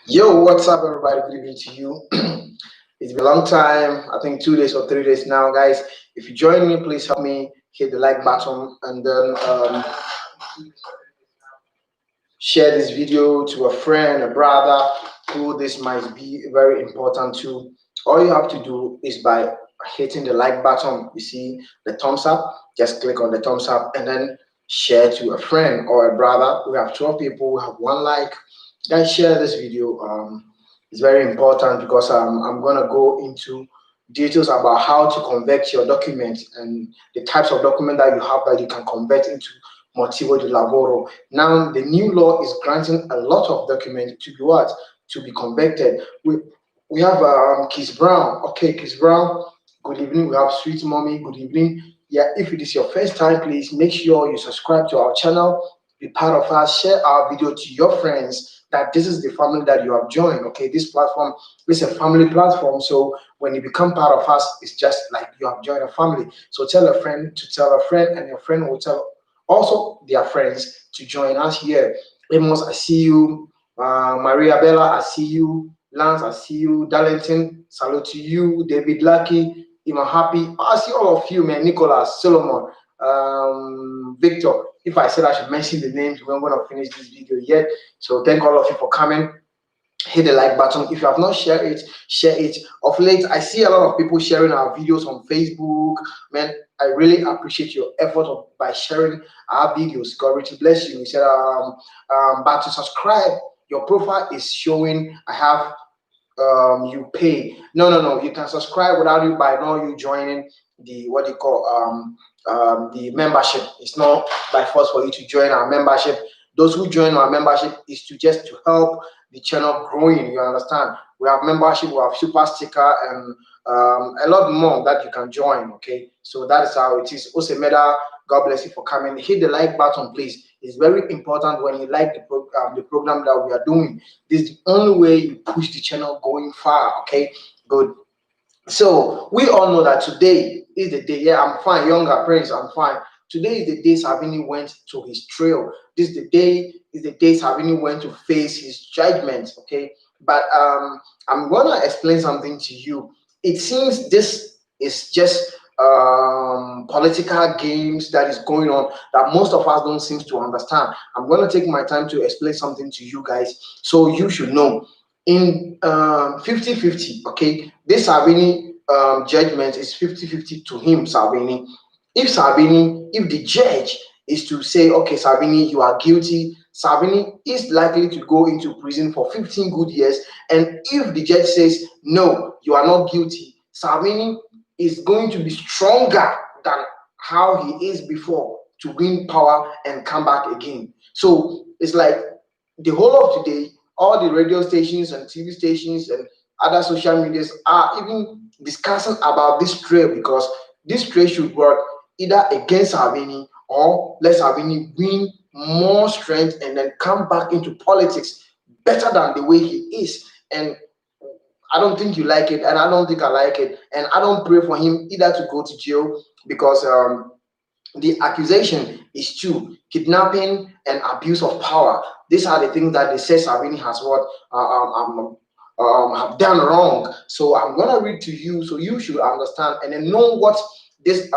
Yo, what's up, everybody? Good evening to you. It's been a long time, I think 2 days or 3 days now, guys. If you join me, please help me hit the like button and then share this video to a friend, a brother who this might be very important to. All you have to do is by hitting the like button, you see the thumbs up, just click on the thumbs up and then share to a friend or a brother. We have 12 people, we have one like. Guys, share this video. It's very important because I'm gonna go into details about how to convert your document and the types of document that you have that you can convert into motivo de lavoro. Now, the new law is granting a lot of documents to be what? To be converted. We have Kiss Brown. Okay, Kiss Brown, good evening. We have Sweet Mommy, good evening. Yeah, if it is your first time, please make sure you subscribe to our channel, be part of us, share our video to your friends that this is the family that you have joined. Okay, this platform is a family platform. So when you become part of us, it's just like you have joined a family. So tell a friend to tell a friend, and your friend will tell also their friends to join us here. Amos, I see you. Maria Bella, I see you. Lance, I see you. Darlington, salute to you. David Lucky, Ima Happy. I see all of you, man. Nicholas, Solomon, Victor. If I said I should mention the names, we're going to finish this video yet. So thank all of you for coming. Hit the like button. If you have not shared it, share it. Of late, I see a lot of people sharing our videos on Facebook. Man, I really appreciate your effort by sharing our videos. God richly bless you. He said, but to subscribe, your profile is showing I have you pay. No. You can subscribe without you by now you joining the what they call the membership. It's not by force for you to join our membership. Those who join our membership is to just to help the channel growing. You understand? We have membership, we have super sticker, and a lot more that you can join. Okay, so that is how it is. Osemeda, God bless you for coming. Hit the like button, please. It's very important when you like the program that we are doing. This is the only way you push the channel going far. Okay, good. So we all know that today is the day. Yeah, I'm fine, younger prince. I'm fine. Today is the day Savini went to his trail. This is the day Savini went to face his judgment. Okay, but I'm gonna explain something to you. It seems this is just political games that is going on that most of us don't seem to understand. I'm gonna take my time to explain something to you guys so you should know in 50-50. Okay, this Sabini judgment is 50-50 to him, Sabini. If the judge is to say, okay, Sabini, you are guilty, Sabini is likely to go into prison for 15 good years. And if the judge says, no, you are not guilty, Sabini is going to be stronger than how he is before to win power and come back again. So it's like the whole of today, all the radio stations and TV stations and other social medias are even discussing about this trail because this trail should work either against Savini or let Savini win more strength and then come back into politics better than the way he is. And I don't think you like it, and I don't think I like it, and I don't pray for him either to go to jail because the accusation is two: kidnapping and abuse of power. These are the things that they say Savini has what have done wrong. So I'm gonna read to you so you should understand and then know what these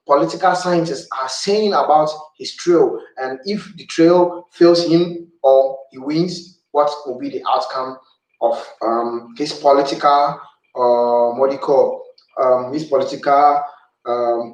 political scientists are saying about his trail, and if the trail fails him or he wins, what will be the outcome of his political what do you call his political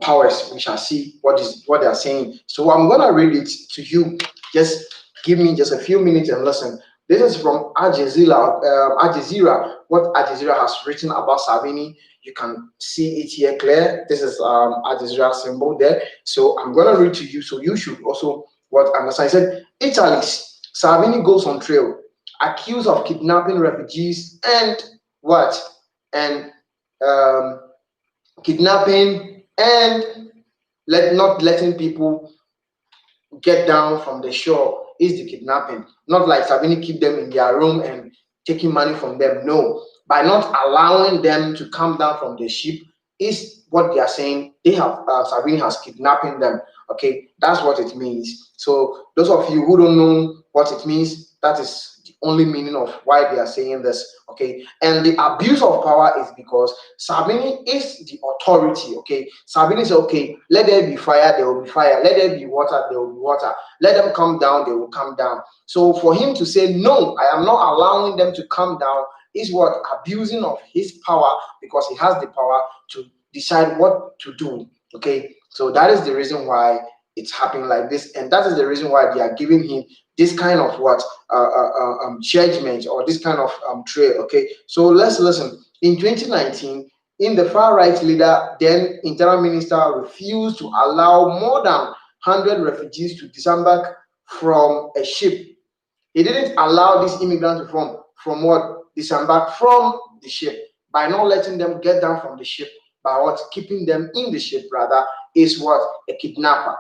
powers. We shall see what they are saying. So I'm gonna read it to you. Just give me just a few minutes and listen. This is from Al Jazeera. Al Jazeera. What Al Jazeera has written about Savini, you can see it here clear. This is Al Jazeera symbol there. So I'm gonna read to you. So you should also what understand. I said Italy. Savini goes on trail, accused of kidnapping refugees and what and um, kidnapping and not letting people get down from the shore is the kidnapping. Not like Savini keep them in their room and taking money from them. No, by not allowing them to come down from the ship is what they are saying. They have Savini has kidnapping them. Okay, that's what it means. So those of you who don't know what it means, that is the only meaning of why they are saying this. Okay, and the abuse of power is because Salvini is the authority. Okay, Salvini is okay. Let there be fire, there will be fire. Let there be water, there will be water. Let them come down, they will come down. So for him to say no, I am not allowing them to come down, is what abusing of his power, because he has the power to decide what to do. Okay, so that is the reason why it's happening like this, and that is the reason why they are giving him this kind of what judgment, or this kind of trail. Okay, so let's listen. In 2019, in the far right leader, then internal minister, refused to allow more than 100 refugees to disembark from a ship. He didn't allow these immigrants to from what, disembark from the ship, by not letting them get down from the ship, by what, keeping them in the ship rather, is what, a kidnapper.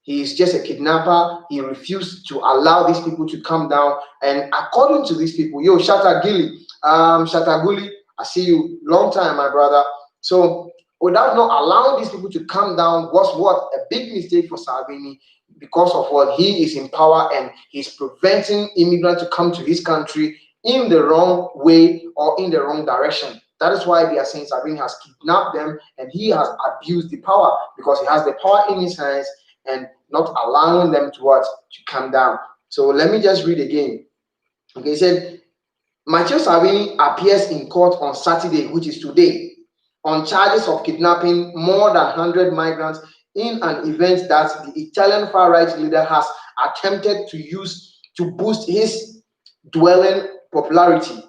He is just a kidnapper. He refused to allow these people to come down. And according to these people, yo, Shataguli, I see you, long time, my brother. So without not allowing these people to come down was what, a big mistake for Salvini, because of what, he is in power and he's preventing immigrants to come to his country in the wrong way or in the wrong direction. That is why they are saying Salvini has kidnapped them and he has abused the power, because he has the power in his hands and not allowing them to what, to come down. So let me just read again. Okay, he said Matteo Salvini appears in court on Saturday, which is today, on charges of kidnapping more than 100 migrants in an event that the Italian far-right leader has attempted to use to boost his dwelling popularity.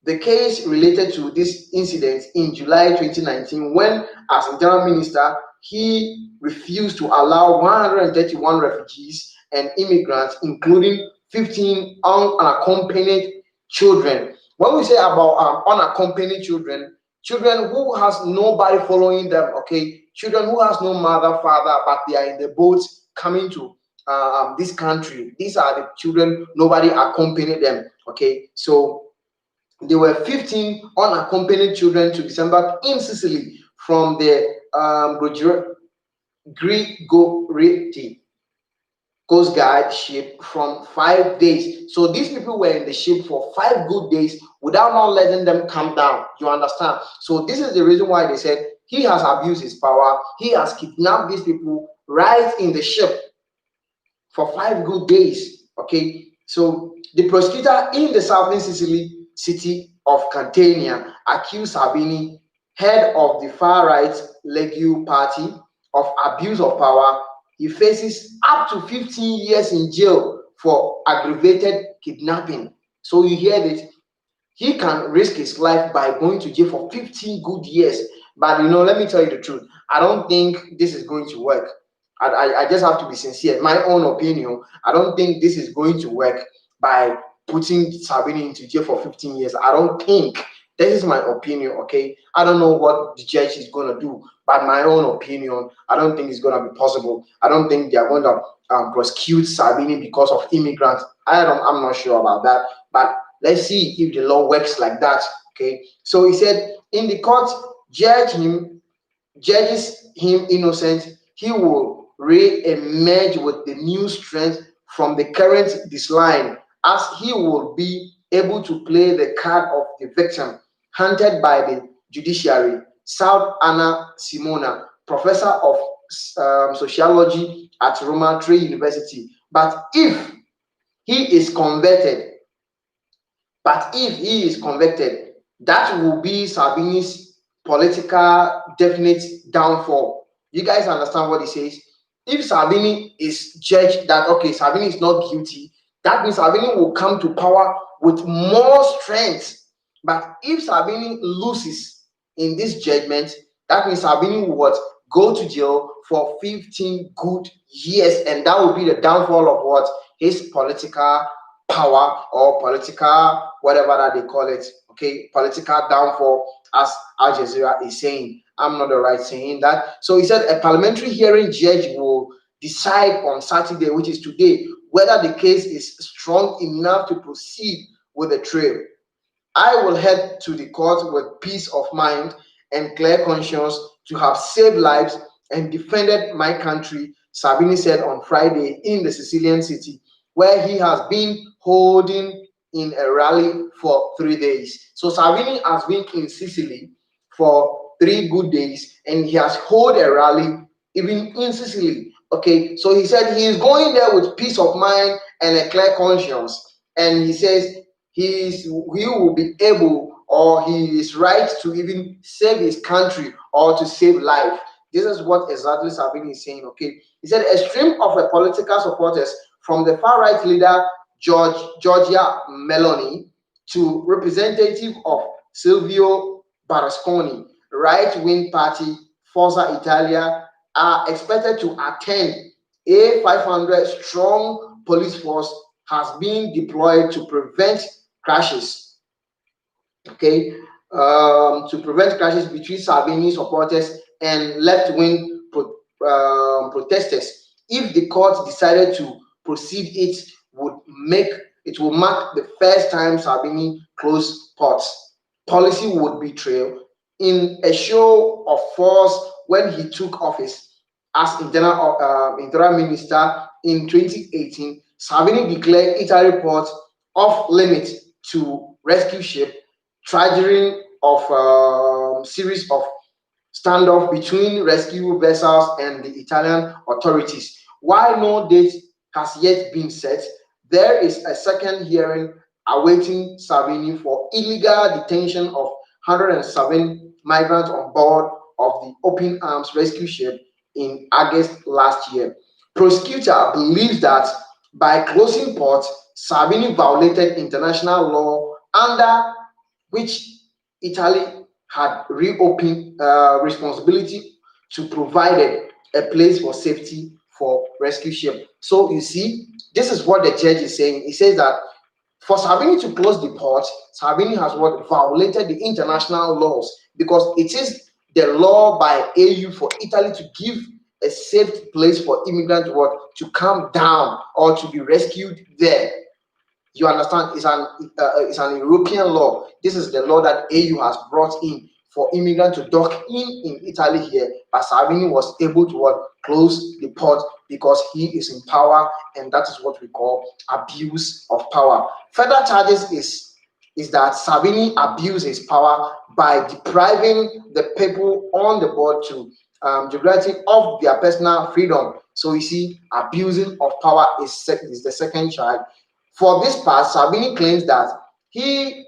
The case related to this incident in July 2019, when, as internal minister, he refused to allow 131 refugees and immigrants, including 15 unaccompanied children. When we say about unaccompanied children, children who has nobody following them, okay, children who has no mother, father, but they are in the boats coming to this country. These are the children, nobody accompanied them, okay. So there were 15 unaccompanied children to disembark in Sicily from the Grigoriti Coast Guard ship from 5 days. So these people were in the ship for 5 good days without not letting them come down. You understand? So this is the reason why they said he has abused his power. He has kidnapped these people right in the ship for 5 good days. Okay, so the prosecutor in the southern Sicily city of Catania accused Salvini, head of the far-right Legue party, of abuse of power. He faces up to 15 years in jail for aggravated kidnapping. So you hear this, he can risk his life by going to jail for 15 good years. But let me tell you the truth. I don't think this is going to work. I just have to be sincere. My own opinion, I don't think this is going to work by putting Sabini into jail for 15 years. I don't think. This is my opinion, okay? I don't know what the judge is going to do, but my own opinion, I don't think it's going to be possible. I don't think they are going to prosecute Sabini because of immigrants. I'm not sure about that, but let's see if the law works like that, okay? So he said, in the court, judges him innocent, he will re-emerge with the new strength from the current decline, as he will be able to play the card of the victim hunted by the judiciary. South Anna Simona, professor of sociology at Roma Tre University. But if he is converted, that will be Salvini's political definite downfall. You guys understand what he says? If Salvini is judged that, okay, Salvini is not guilty, that means Salvini will come to power with more strength. But if Salvini loses in this judgment, that means Salvini will what? Go to jail for 15 good years, and that will be the downfall of what? His political power, or political whatever that they call it, okay, political downfall, as Al Jazeera is saying. I'm not the right saying that. So he said a parliamentary hearing judge will decide on Saturday, which is today, whether the case is strong enough to proceed with the trial. I will head to the court with peace of mind and clear conscience to have saved lives and defended my country, Salvini said on Friday in the Sicilian city, where he has been holding in a rally for 3 days. So Salvini has been in Sicily for 3 good days, and he has held a rally even in Sicily. Okay, so he said he is going there with peace of mind and a clear conscience, and he says he will be able, or he is right to even save his country or to save life. This is what exactly Salvini is saying. Okay, he said a stream of political supporters from the far right leader Giorgia Meloni to representative of Silvio Berlusconi, right-wing party Forza Italia, are expected to attend. A 500 strong police force has been deployed to prevent crashes. Okay, to prevent crashes between Salvini supporters and left-wing protesters. If the court decided to proceed, make it will mark the first time Salvini closed ports. Policy would be trailed in a show of force when he took office as internal minister in 2018. Salvini declared Italy port off limit to rescue ship, triggering of series of standoff between rescue vessels and the Italian authorities. While no date has yet been set, there is a second hearing awaiting Salvini for illegal detention of 107 migrants on board of the Open Arms rescue ship in August last year. Prosecutor believes that by closing ports, Salvini violated international law under which Italy had reopened responsibility to provide a place for safety for rescue ship. So you see, this is what the judge is saying. He says that for Salvini to close the port, Salvini has what violated the international laws, because it is the law by AU for Italy to give a safe place for immigrants to come down or to be rescued there. You understand? It's an European law. This is the law that AU has brought in for immigrants to dock in Italy here. But Salvini was able to close the port because he is in power, and that is what we call abuse of power. Further charges is that Salvini abused his power by depriving the people on the board to geography of their personal freedom. So you see, abusing of power is the second charge. For this part, Salvini claims that he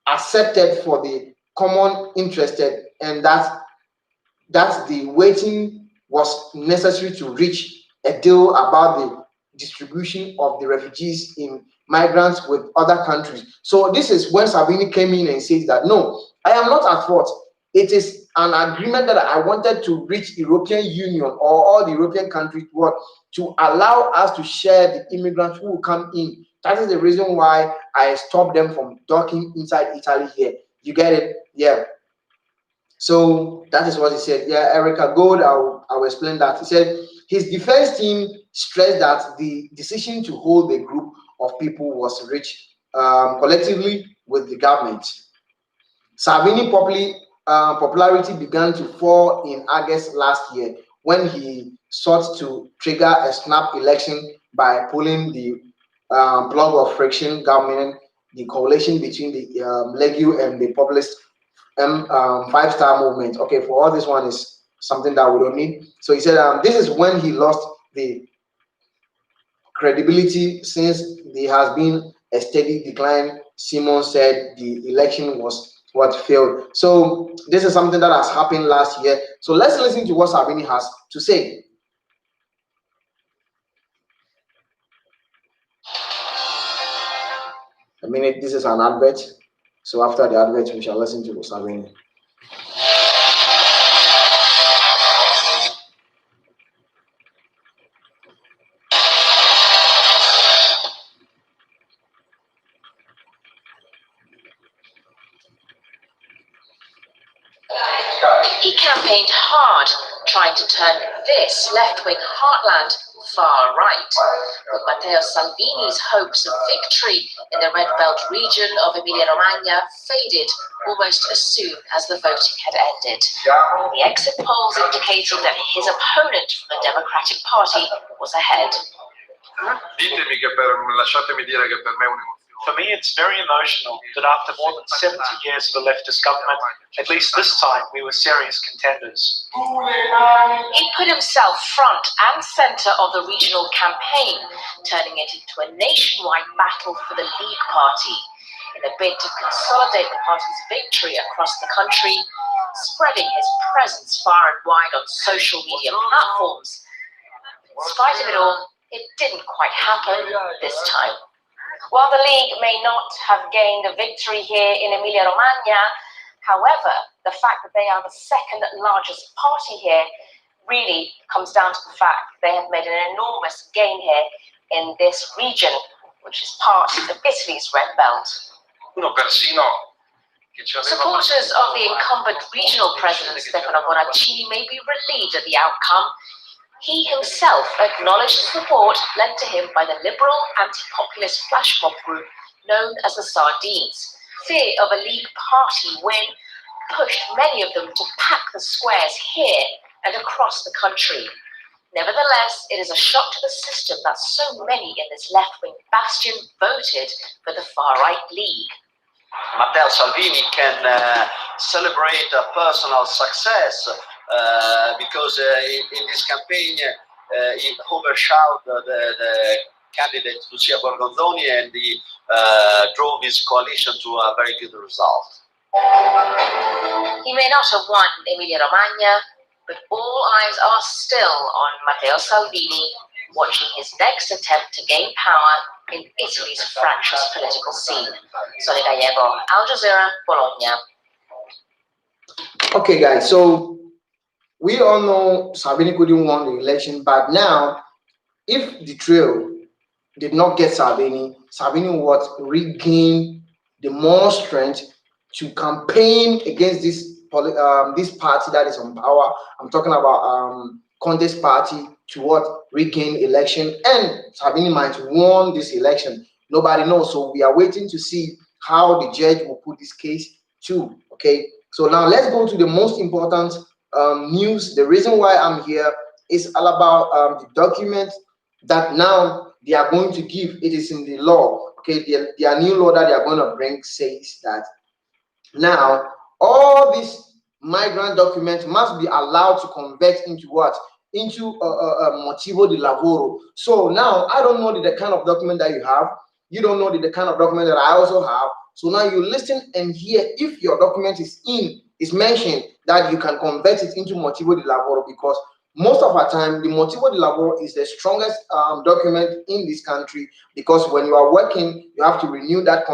accepted for the common interested, and that the waiting was necessary to reach a deal about the distribution of the refugees in migrants with other countries. So this is when Salvini came in and says that no, I am not at fault. It is an agreement that I wanted to reach European Union or all the European countries to allow us to share the immigrants who will come in. That is the reason why I stopped them from docking inside Italy here. You get it? Yeah. So that is what he said. Yeah, Erica Gold, I'll explain that. He said his defense team stressed that the decision to hold a group of people was reached collectively with the government. Salvini popularity began to fall in August last year when he sought to trigger a snap election by pulling the plug of friction government, the coalition between the Legue and the populist five-star movement. Okay, for all this one is something that we don't need. So he said this is when he lost the credibility since there has been a steady decline. Simon said the election was what failed. So this is something that has happened last year. So let's listen to what Salvini has to say. A minute, this is an advert. So after the advert, we shall listen to Salvini. He campaigned hard, trying to turn this left-wing heartland far right. But Matteo Salvini's hopes of victory in the Red Belt region of Emilia-Romagna faded almost as soon as the voting had ended. The exit polls indicated that his opponent from the Democratic Party was ahead. Ditemi che lasciatemi dire che per me è un'emozione. For me, it's very emotional that after more than 70 years of a leftist government, at least this time we were serious contenders. He put himself front and centre of the regional campaign, turning it into a nationwide battle for the League Party, in a bid to consolidate the party's victory across the country, spreading his presence far and wide on social media platforms. In spite of it all, it didn't quite happen this time. While the League may not have gained a victory here in Emilia-Romagna, however, the fact that they are the second largest party here really comes down to the fact they have made an enormous gain here in this region, which is part of Italy's Red Belt. Supporters of the incumbent regional president Stefano Bonaccini may be relieved at the outcome. He himself acknowledged the support lent to him by the liberal anti-populist flash mob group known as the Sardines. Fear of a League party win pushed many of them to pack the squares here and across the country. Nevertheless, it is a shock to the system that so many in this left-wing bastion voted for the far-right League. Matteo Salvini can celebrate a personal success because in this campaign he overshadowed the candidate Lucia Borgonzoni and he drove his coalition to a very good result. He may not have won Emilia-Romagna, but all eyes are still on Matteo Salvini, watching his next attempt to gain power in Italy's fractious political scene. Sonia Gallego, Al Jazeera, Bologna. Okay, guys, so we all know Salvini couldn't win the election, but now, if the trio did not get Salvini, Salvini would regain the more strength to campaign against this party that is on power. I'm talking about Conte's party to regain election, and Salvini might won this election. Nobody knows, so we are waiting to see how the judge will put this case too. Okay, so now let's go to the most important news. The reason why I'm here is all about the document that now they are going to give. It is in the law. Okay, their new law that they are going to bring says that now all these migrant documents must be allowed to convert into what? Into a motivo de lavoro. So now I don't know the kind of document that you have. You don't know the kind of document that I also have. So now you listen and hear if your document is mentioned that you can convert it into motivo de lavoro, because most of our time the motivo de lavoro is the strongest document in this country, because when you are working you have to renew that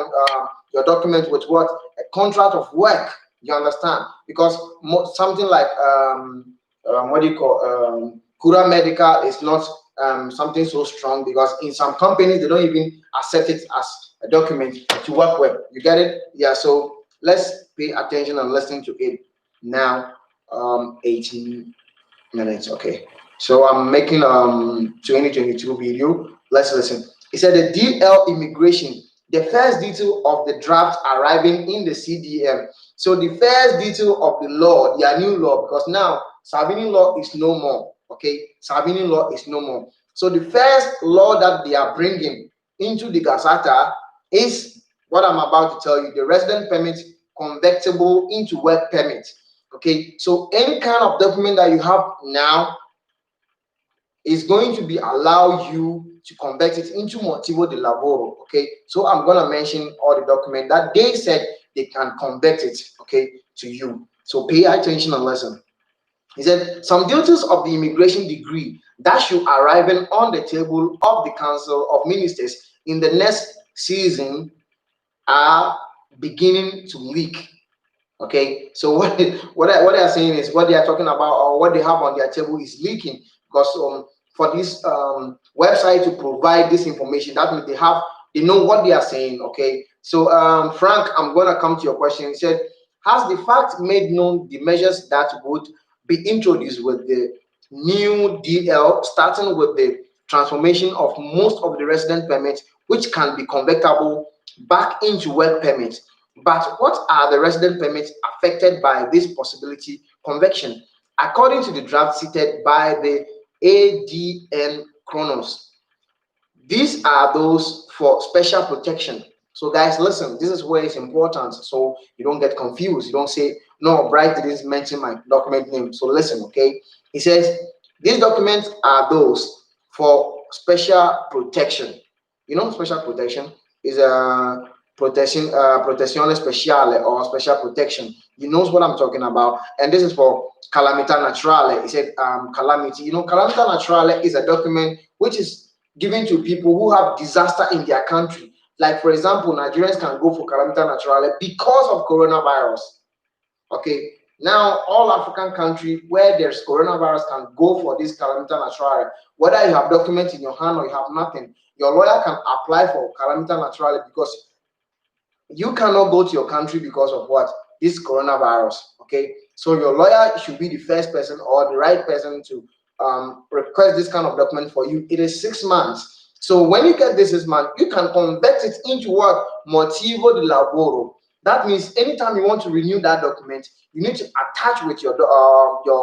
your document with what? A contract of work. You understand? Because something like what do you call cura medica is not something so strong, because in some companies they don't even accept it as a document to work with. You get it? Yeah. So let's pay attention and listen to it now. 18 minutes. Okay. So I'm making 2022 video. Let's listen. It said the DL immigration. The first detail of the draft arriving in the CDM. So the first detail of the law, their new law, because now Salvini law is no more. Okay, Salvini law is no more. So the first law that they are bringing into the Gazzetta is what I'm about to tell you: the resident permit convertible into work permit. Okay, so any kind of document that you have now is going to be allow you to convert it into motivo de lavoro. Okay, so I'm gonna mention all the documents that they said they can convert it, okay, to you. So pay attention and listen. He said some duties of the immigration degree that should arrive on the table of the Council of Ministers in the next season are beginning to leak. Okay, so what they are saying is what they are talking about, or what they have on their table is leaking, because for this website to provide this information, that means they know what they are saying. Okay, so Frank, I'm gonna come to your question. He said, has the fact made known the measures that would be introduced with the new DL, starting with the transformation of most of the resident permits, which can be convertible back into work permits? But what are the resident permits affected by this possibility convection? According to the draft cited by the ADN Chronos, these are those for special protection, So guys, listen, this is where it's important. So you don't get confused. You don't say, no, Bright didn't mention my document name. So listen, okay? He says, these documents are those for special protection. You know, special protection is a protection, protezione speciale or special protection. You knows what I'm talking about. And this is for calamita naturale. He said, calamity. You know, calamita naturale is a document which is given to people who have disaster in their country. Like, for example, Nigerians can go for calamita naturale because of coronavirus. Okay, now all African countries where there's coronavirus can go for this calamita naturale. Whether you have documents in your hand or you have nothing, your lawyer can apply for calamita naturale because you cannot go to your country because of what? This coronavirus. Okay, so your lawyer should be the first person or the right person to request this kind of document for you. It is 6 months. So when you get this 6 months, you can convert it into what? Motivo de lavoro. That means anytime you want to renew that document, you need to attach with your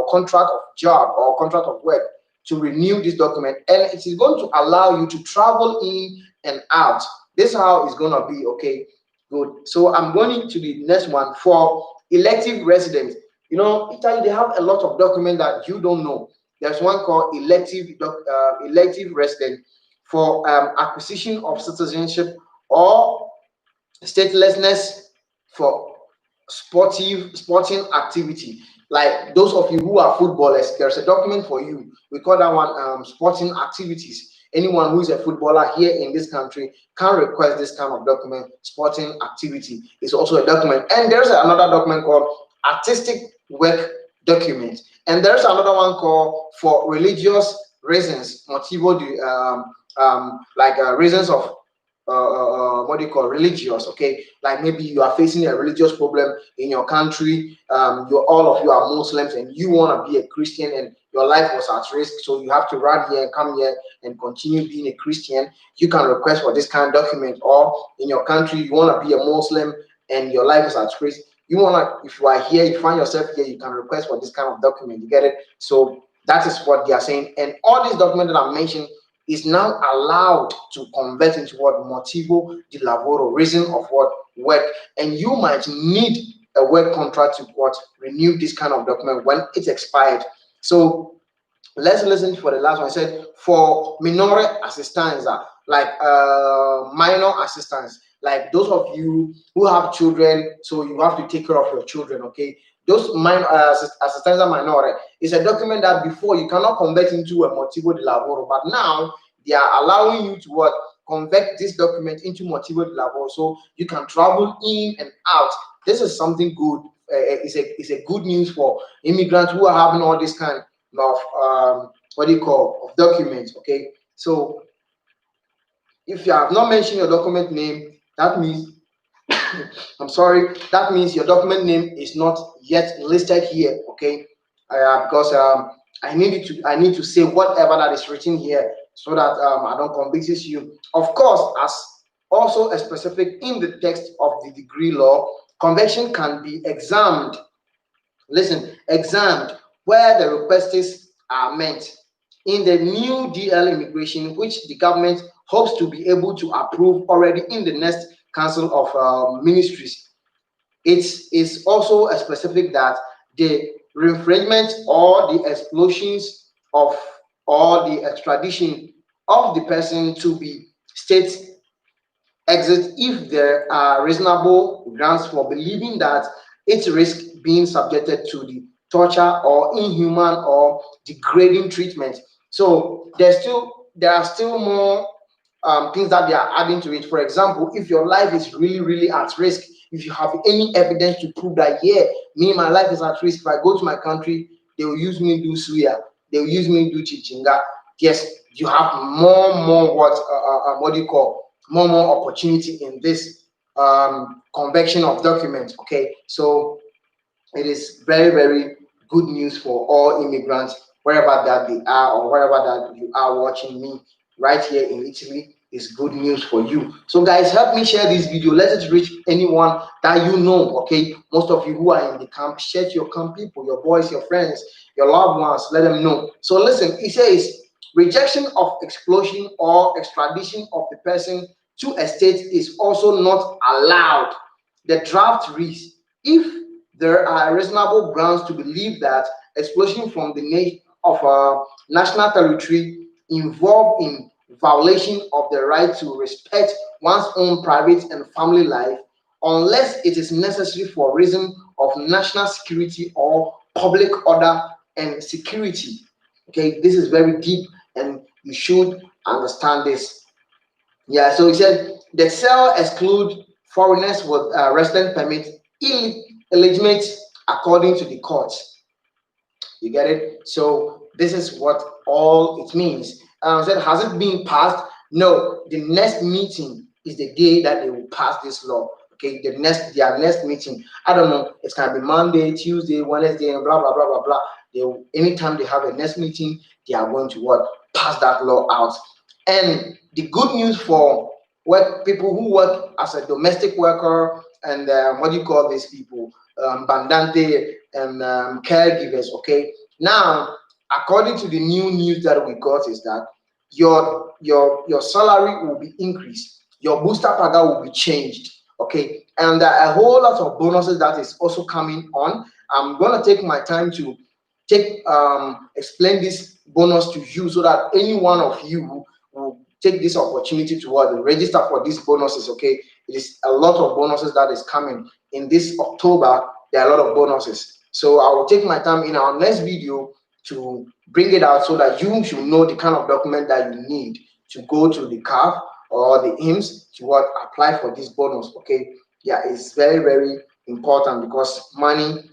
contract of job or contract of work to renew this document, and it is going to allow you to travel in and out. This is how it's going to be. Okay, good. So I'm going to the next one for elective residents. You know, Italy, they have a lot of documents that you don't know. There's one called elective resident for acquisition of citizenship or statelessness for sporting activity. Like those of you who are footballers, there's a document for you. We call that one sporting activities. Anyone who is a footballer here in this country can request this kind of document. Sporting activity is also a document. And there's another document called artistic work document. And there's another one called for religious reasons, motivo de reasons of what do you call religious. Okay, like maybe you are facing a religious problem in your country. You all of you are Muslims and you want to be a Christian and your life was at risk, so you have to run here and come here and continue being a Christian. You can request for this kind of document. Or in your country you want to be a Muslim and your life is at risk, you want to, if you are here, you find yourself here, you can request for this kind of document. You get it? So that is what they are saying. And all these documents that I mentioned is now allowed to convert into what? Motivo de lavoro, reason of what? Work. And you might need a work contract to what? Renew this kind of document when it's expired. So let's listen for the last one. I said for minore assistenza, like minor assistance, like those of you who have children, so you have to take care of your children. Okay, those minor assistenza minore is a document that before you cannot convert into a motivo de lavoro, but now they are allowing you to what? Convert this document into motivo de lavoro, so you can travel in and out. This is something good. It's a good news for immigrants who are having all this kind of what do you call of documents. Okay, so if you have not mentioned your document name, that means I'm sorry, that means your document name is not yet listed here. Okay, because I need to say whatever that is written here so that I don't convict you. Of course, as also a specific in the text of the degree law, conviction can be examined. Listen, examined where the requests are meant in the new DL immigration, which the government hopes to be able to approve already in the next Council of Ministries. It is also a specific that the infringement or the explosions of or the extradition of the person to be state exit if there are reasonable grounds for believing that it risks being subjected to the torture or inhuman or degrading treatment. So there are still more things that they are adding to it. For example, if your life is really at risk, if you have any evidence to prove that, yeah, me, my life is at risk. If I go to my country, they will use me do suya, they will use me do chichinga. Yes, you have more what do you call more opportunity in this convection of documents. Okay, so it is very good news for all immigrants wherever that they are or wherever that you are watching me right here in Italy. Is good news for you. So guys, help me share this video. Let it reach anyone that you know. Okay, most of you who are in the camp, share to your camp people, your boys, your friends, your loved ones. Let them know. So listen, it says rejection of expulsion or extradition of the person to a state is also not allowed. The draft reads, if there are reasonable grounds to believe that explosion from the of national territory involved in violation of the right to respect one's own private and family life, unless it is necessary for reason of national security or public order and security. Okay, this is very deep and you should understand this. Yeah, so he said the cell exclude foreigners with resident permit illegitimate according to the courts. You get it? So this is what all it means. Said, has it been passed? No. The next meeting is the day that they will pass this law. Okay, their next meeting. I don't know. It's gonna be Monday, Tuesday, Wednesday, and blah blah blah blah blah. Anytime they have a next meeting, they are going to what pass that law out. And the good news for people who work as a domestic worker and what do you call these people? Bandante and caregivers. Okay, now according to the new news that we got is that your salary will be increased, your booster paga will be changed. Okay, and a whole lot of bonuses that is also coming on. I'm gonna take my time to explain this bonus to you so that any one of you will take this opportunity to register for these bonuses. Okay, it is a lot of bonuses that is coming in this October. There are a lot of bonuses, so I will take my time in our next video to bring it out so that you should know the kind of document that you need to go to the CAF or the IMS to apply for this bonus. Okay, yeah, it's very very important because money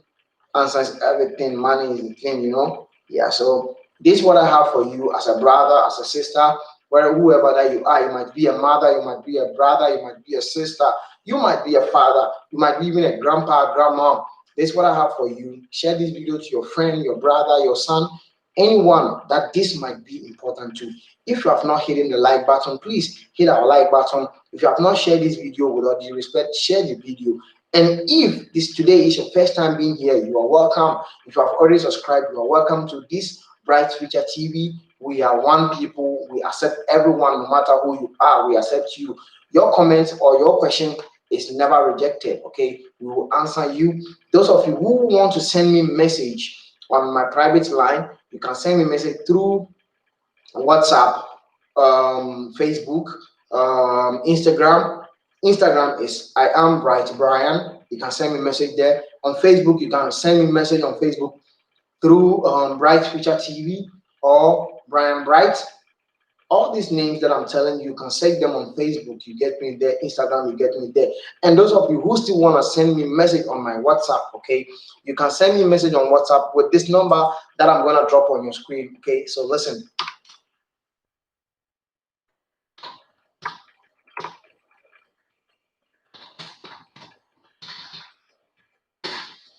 answers everything. Money is the thing. Yeah, so this is what I have for you as a brother, as a sister, whoever that you are. You might be a mother, you might be a brother, you might be a sister, you might be a father, you might be even a grandpa, grandma. This is what I have for you. Share this video to your friend, your brother, your son, anyone that this might be important to. If you have not hit the like button, please hit our like button. If you have not shared this video, with all due respect, share the video. And if this today is your first time being here, you are welcome. If you have already subscribed, you are welcome to this Bright Future TV. We are one people. We accept everyone, no matter who you are. We accept you. Your comments or your question is never rejected. Okay, we will answer you. Those of you who want to send me a message on my private line, you can send me a message through WhatsApp, Facebook, Instagram. Instagram is I am Bright Brian. You can send me a message there. On Facebook, you can send me a message on Facebook through Bright Future TV or Brian Bright. All these names that I'm telling you, you can search them on Facebook. You get me there. Instagram, you get me there. And those of you who still want to send me a message on my WhatsApp, okay, you can send me a message on WhatsApp with this number that I'm going to drop on your screen. Okay, so listen.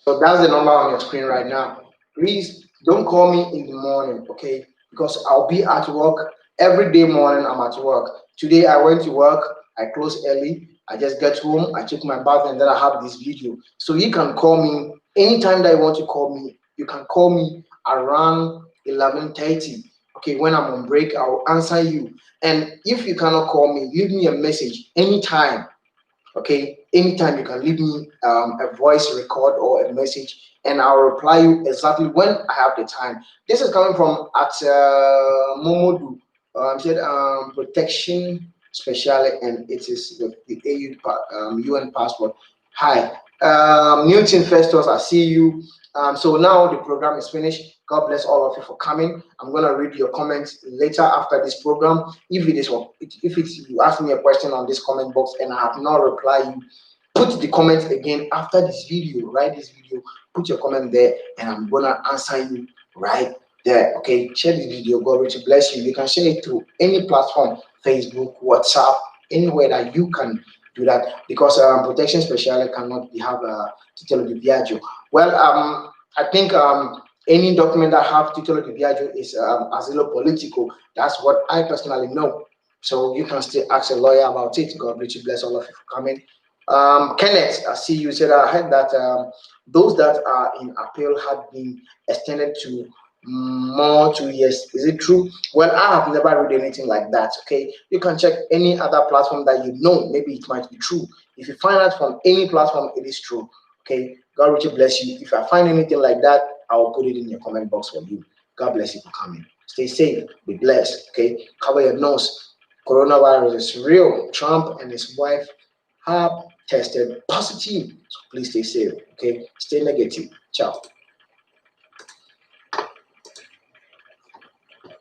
So that's the number on your screen right now. Please don't call me in the morning, okay? Because I'll be at work every day morning. I'm at work. Today I went to work. I closed early. I just get home. I took my bath and then I have this video. So you can call me anytime that you want to call me. You can call me around 11:30. Okay, when I'm on break, I will answer you. And if you cannot call me, leave me a message anytime. Okay, anytime you can leave me a voice record or a message and I'll reply you exactly when I have the time. This is coming from at Momodu. Said protection specially, and it is with the UN passport. Hi, Newton Festus, I see you. So now the program is finished. God bless all of you for coming. I'm gonna read your comments later after this program. If you ask me a question on this comment box and I have not replied you, put the comment again after this video. Write this video, put your comment there, and I'm gonna answer you right there. Okay, share this video. God will bless you. You can share it to any platform, Facebook, WhatsApp, anywhere that you can do that, because protection specialist cannot have a titolo di viaggio. Well, I think any document that have titolo di viaggio is asilo politico. That's what I personally know. So you can still ask a lawyer about it. God richly bless all of you for coming. Kenneth, I see you said I heard that those that are in appeal had been extended to more 2 years. Is it true? Well, I have never read anything like that. Okay, you can check any other platform that you know. Maybe it might be true. If you find out from any platform, it is true. Okay, God richly bless you. If I find anything like that, I will put it in your comment box for you. God bless you for coming. Stay safe, be blessed. Okay, cover your nose. Coronavirus is real. Trump and his wife have tested positive. So please stay safe. Okay, stay negative. Ciao.